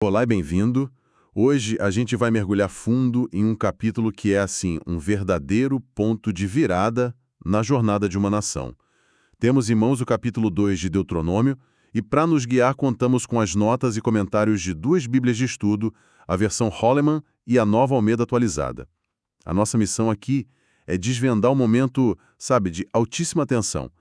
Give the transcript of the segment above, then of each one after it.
Olá e bem-vindo. Hoje a gente vai mergulhar fundo em um capítulo que é, assim, um verdadeiro ponto de virada na jornada de uma nação. Temos em mãos o capítulo 2 de Deuteronômio e, para nos guiar, contamos com as notas e comentários de duas Bíblias de estudo, a versão Holleman e a Nova Almeida atualizada. A nossa missão aqui é desvendar um momento, sabe, de altíssima tensão.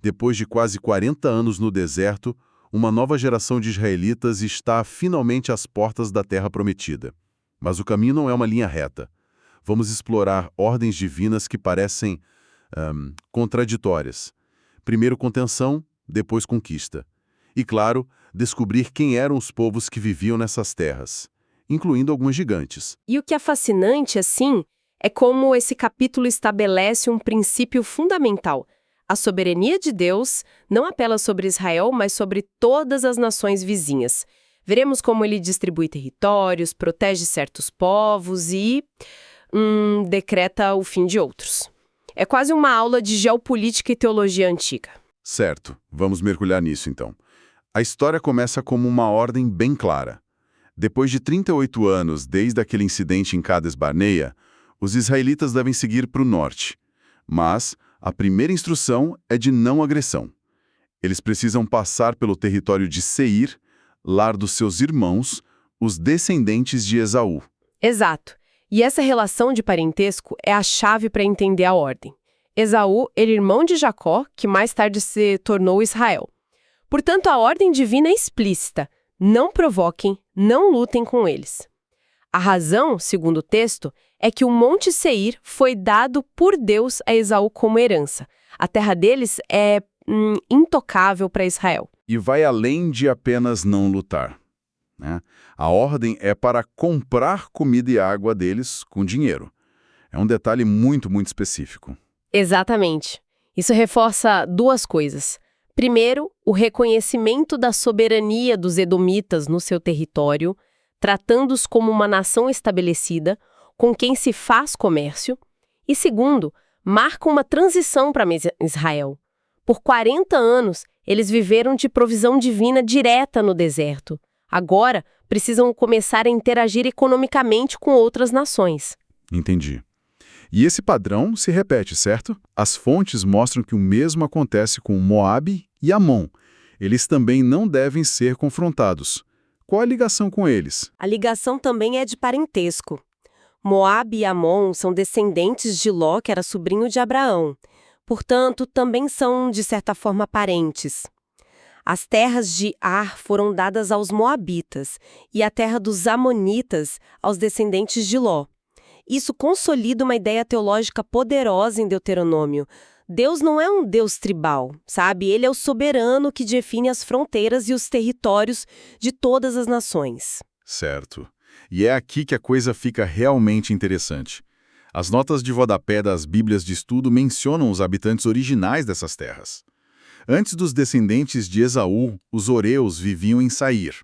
Depois de quase 40 anos no deserto, uma nova geração de israelitas está finalmente às portas da Terra Prometida. Mas o caminho não é uma linha reta. Vamos explorar ordens divinas que parecem contraditórias. Primeiro contenção, depois conquista. E, claro, descobrir quem eram os povos que viviam nessas terras, incluindo alguns gigantes. E o que é fascinante, assim, é como esse capítulo estabelece um princípio fundamental. A soberania de Deus não apela sobre Israel, mas sobre todas as nações vizinhas. Veremos como ele distribui territórios, protege certos povos e decreta o fim de outros. É quase uma aula de geopolítica e teologia antiga. Certo, vamos mergulhar nisso então. A história começa como uma ordem bem clara. Depois de 38 anos desde aquele incidente em Cades Barneia, os israelitas devem seguir para o norte. Mas a primeira instrução é de não agressão. Eles precisam passar pelo território de Seir, lar dos seus irmãos, os descendentes de Esaú. Exato. E essa relação de parentesco é a chave para entender a ordem. Esaú era irmão de Jacó, que mais tarde se tornou Israel. Portanto, a ordem divina é explícita. Não provoquem, não lutem com eles. A razão, segundo o texto, é que o Monte Seir foi dado por Deus a Esaú como herança. A terra deles é intocável para Israel. E vai além de apenas não lutar, né? A ordem é para comprar comida e água deles com dinheiro. É um detalhe muito, muito específico. Exatamente. Isso reforça duas coisas. Primeiro, o reconhecimento da soberania dos edomitas no seu território, tratando-os como uma nação estabelecida, com quem se faz comércio. E segundo, marca uma transição para Israel. Por 40 anos, eles viveram de provisão divina direta no deserto. Agora, precisam começar a interagir economicamente com outras nações. Entendi. E esse padrão se repete, certo? As fontes mostram que o mesmo acontece com Moabe e Amon. Eles também não devem ser confrontados. Qual a ligação com eles? A ligação também é de parentesco. Moabe e Amon são descendentes de Ló, que era sobrinho de Abraão. Portanto, também são, de certa forma, parentes. As terras de Ar foram dadas aos Moabitas e a terra dos Amonitas aos descendentes de Ló. Isso consolida uma ideia teológica poderosa em Deuteronômio. Deus não é um Deus tribal, sabe? Ele é o soberano que define as fronteiras e os territórios de todas as nações. Certo. E é aqui que a coisa fica realmente interessante. As notas de rodapé das Bíblias de estudo mencionam os habitantes originais dessas terras. Antes dos descendentes de Esaú, os Horeus viviam em Sair.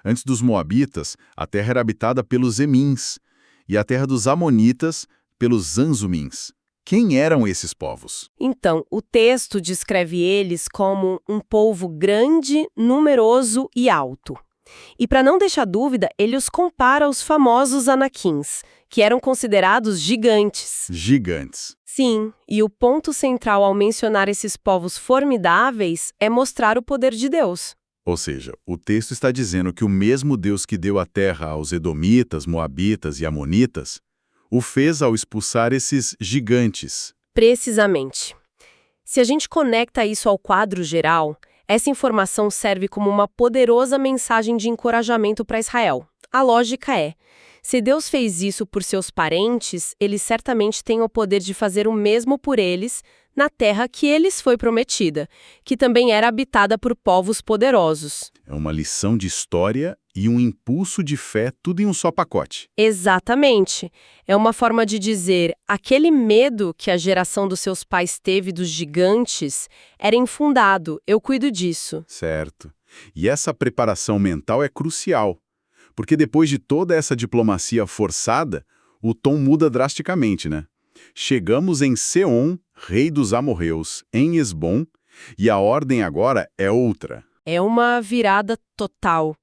Antes dos Moabitas, a terra era habitada pelos Emins, e a terra dos Amonitas pelos Anzumins. Quem eram esses povos? Então, o texto descreve eles como um povo grande, numeroso e alto. E para não deixar dúvida, ele os compara aos famosos Anaquins, que eram considerados gigantes. Gigantes. Sim, e o ponto central ao mencionar esses povos formidáveis é mostrar o poder de Deus. Ou seja, o texto está dizendo que o mesmo Deus que deu a terra aos Edomitas, Moabitas e Amonitas, o fez ao expulsar esses gigantes. Precisamente. Se a gente conecta isso ao quadro geral, essa informação serve como uma poderosa mensagem de encorajamento para Israel. A lógica é, se Deus fez isso por seus parentes, ele certamente tem o poder de fazer o mesmo por eles na terra que lhes foi prometida, que também era habitada por povos poderosos. É uma lição de história e um impulso de fé, tudo em um só pacote. Exatamente. É uma forma de dizer, aquele medo que a geração dos seus pais teve dos gigantes era infundado, eu cuido disso. Certo. E essa preparação mental é crucial, porque depois de toda essa diplomacia forçada, o tom muda drasticamente, né? Chegamos em Seom, rei dos amorreus, em Esbom, e a ordem agora é outra. É uma virada total.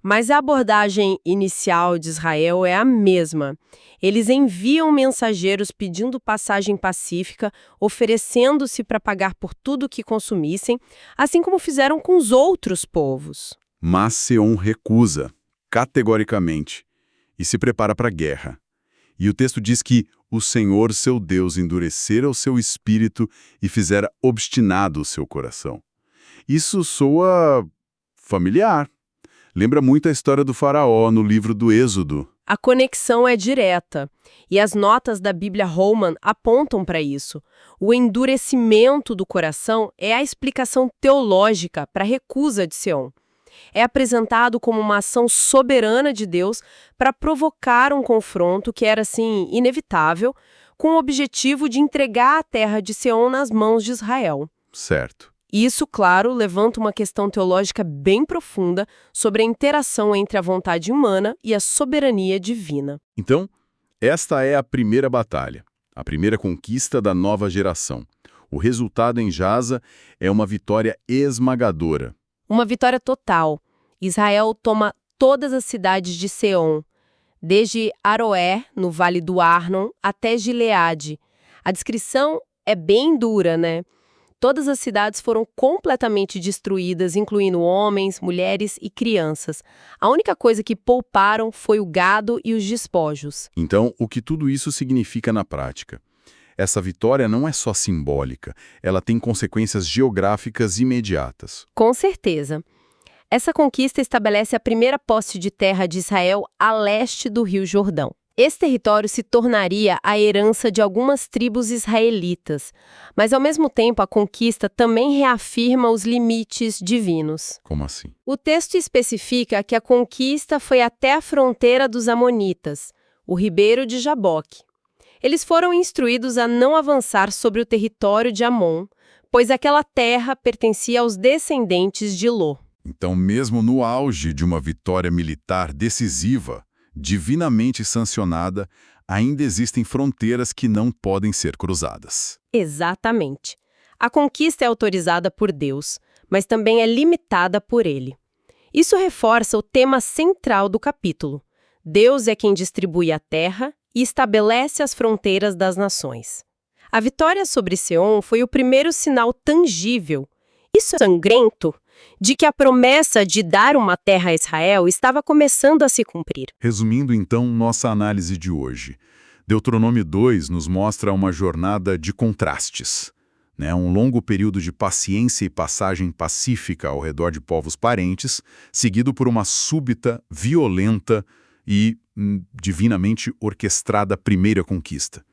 Mas a abordagem inicial de Israel é a mesma. Eles enviam mensageiros pedindo passagem pacífica, oferecendo-se para pagar por tudo que consumissem, assim como fizeram com os outros povos. Mas Seom recusa, categoricamente, e se prepara para a guerra. E o texto diz que o Senhor, seu Deus, endurecera o seu espírito e fizera obstinado o seu coração. Isso soa familiar. Lembra muito a história do faraó no livro do Êxodo. A conexão é direta, e as notas da Bíblia Holman apontam para isso. O endurecimento do coração é a explicação teológica para a recusa de Seom. É apresentado como uma ação soberana de Deus para provocar um confronto que era, assim, inevitável, com o objetivo de entregar a terra de Seom nas mãos de Israel. Certo. Isso, claro, levanta uma questão teológica bem profunda sobre a interação entre a vontade humana e a soberania divina. Então, esta é a primeira batalha, a primeira conquista da nova geração. O resultado em Jaza é uma vitória esmagadora. Uma vitória total. Israel toma todas as cidades de Seom, desde Aroé, no Vale do Arnon, até Gileade. A descrição é bem dura, né? Todas as cidades foram completamente destruídas, incluindo homens, mulheres e crianças. A única coisa que pouparam foi o gado e os despojos. Então, o que tudo isso significa na prática? Essa vitória não é só simbólica, ela tem consequências geográficas imediatas. Com certeza. Essa conquista estabelece a primeira posse de terra de Israel a leste do Rio Jordão. Esse território se tornaria a herança de algumas tribos israelitas, mas ao mesmo tempo a conquista também reafirma os limites divinos. Como assim? O texto especifica que a conquista foi até a fronteira dos Amonitas, o ribeiro de Jaboque. Eles foram instruídos a não avançar sobre o território de Amon, pois aquela terra pertencia aos descendentes de Ló. Então, mesmo no auge de uma vitória militar decisiva, divinamente sancionada, ainda existem fronteiras que não podem ser cruzadas. Exatamente. A conquista é autorizada por Deus, mas também é limitada por ele. Isso reforça o tema central do capítulo. Deus é quem distribui a terra e estabelece as fronteiras das nações. A vitória sobre Seom foi o primeiro sinal tangível, isso é sangrento, de que a promessa de dar uma terra a Israel estava começando a se cumprir. Resumindo, então, nossa análise de hoje. Deuteronômio 2 nos mostra uma jornada de contrastes, né? Um longo período de paciência e passagem pacífica ao redor de povos parentes, seguido por uma súbita, violenta e divinamente orquestrada primeira conquista.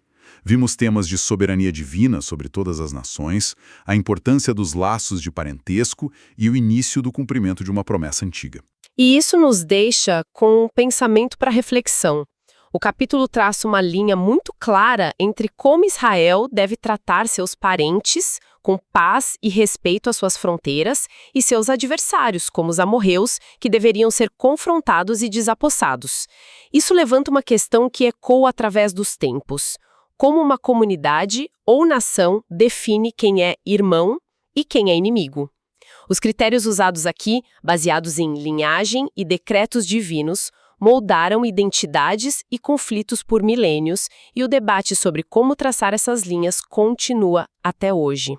Vimos temas de soberania divina sobre todas as nações, a importância dos laços de parentesco e o início do cumprimento de uma promessa antiga. E isso nos deixa com um pensamento para reflexão. O capítulo traça uma linha muito clara entre como Israel deve tratar seus parentes com paz e respeito às suas fronteiras e seus adversários, como os amorreus, que deveriam ser confrontados e desapossados. Isso levanta uma questão que ecoa através dos tempos. Como uma comunidade ou nação define quem é irmão e quem é inimigo. Os critérios usados aqui, baseados em linhagem e decretos divinos, moldaram identidades e conflitos por milênios, e o debate sobre como traçar essas linhas continua até hoje.